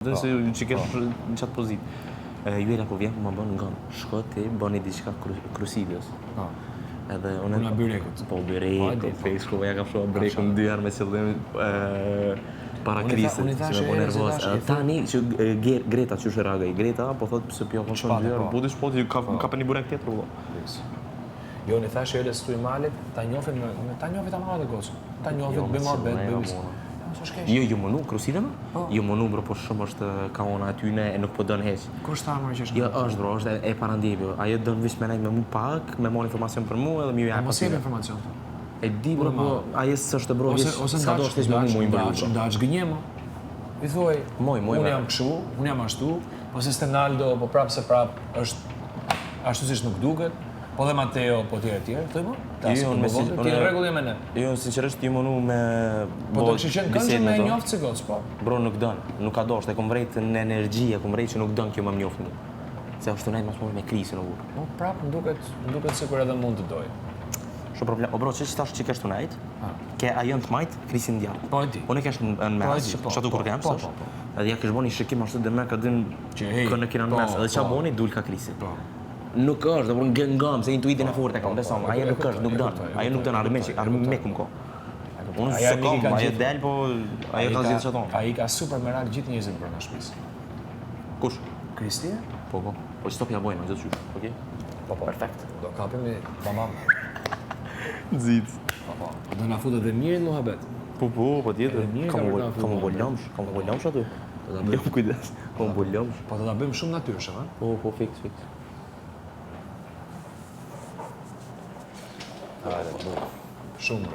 Dhe se që kesh në qatë pozit. Juela po vjen ku më bën nga shko ti bëni diçka krusidës. Edhe unë Puna byrekut. Po byrekut, Facebook ja ka fshuar brekun 2 herë me qëllim para krizit, që më po nervoz. Tani që Greta që është reagoj. Greta po thot pse pjo ka shumë 2 herë. Budi shpoti ka për një burek tjetër valla. Jo, në thashë edhe stuj malit, ta njofit ta marrë dhe gocë. Ta njofit bëj mohabet, bëj. Jo mënu, kruside më? Jo mënu, bro, po shumë është ka ona atyne e nuk po dënë heq. Kush ta marrë që është? Jo, është, bro, është e parandjebjo. Ajo dënë vish me nejt me mu pak, me marrë informacion për mu edhe mi ju e mos jep informacion. E di, bro, po ajo s'është, bro, vish s'ka do është me mu imbëllu, bro. Ndaç gënjema. I thuaj, unë jam kështu, unë jam ashtu, po si Stenaldo, po prap se prap është ashtu siç nuk duket. Po dhe Mateo, po tjerë, thuj mo? Jo, ti rregull je me ne. Jo, sinqerisht ju mënu me po do kishë qenë këngë me njoftë si gocë, po. Bro, nuk don, nuk ka dosht, e kom vrejt në energji, e kom vrejt që nuk don kjo më njoftë mu. Se është të nejtë mas me krisën o burë. Po, prap, më duket sikur edhe mund të doj. Shumë problem. O bro, që tash që kesh të nejtë, ke ajon të majtë, krisin djarë. Po, e di. Unë e kesh në mes, që atu kur kemë, sësh. Edhe ja kesh boni shikim ashtu dhe me ka din kënë kina në mes, edhe qa boni, dul ka krisi. Nuk është, dhe për ngëm, se intuitin e fort e kam, besam, ajo nuk është, nuk dënë, ajo nuk dënë, arme me këmë ko. Unë se kom, ajo del, po ajo ka zhjitë që tonë. A i ka super merak gjithë njëzit për nga shpisë. Kush? Kristia? Po, që stop ja bojnë, gjithë qysh, okej? Po, perfekt. Do kapim i tamam. Zitë. Po, do nga futë edhe mirë në muhabet. Po tjetër, kam u bollomsh aty. Lëm kujdes, kam u bollomsh. Po, do ta bëjmë shumë natyrshëm, ha? Po, fiks. Shumë.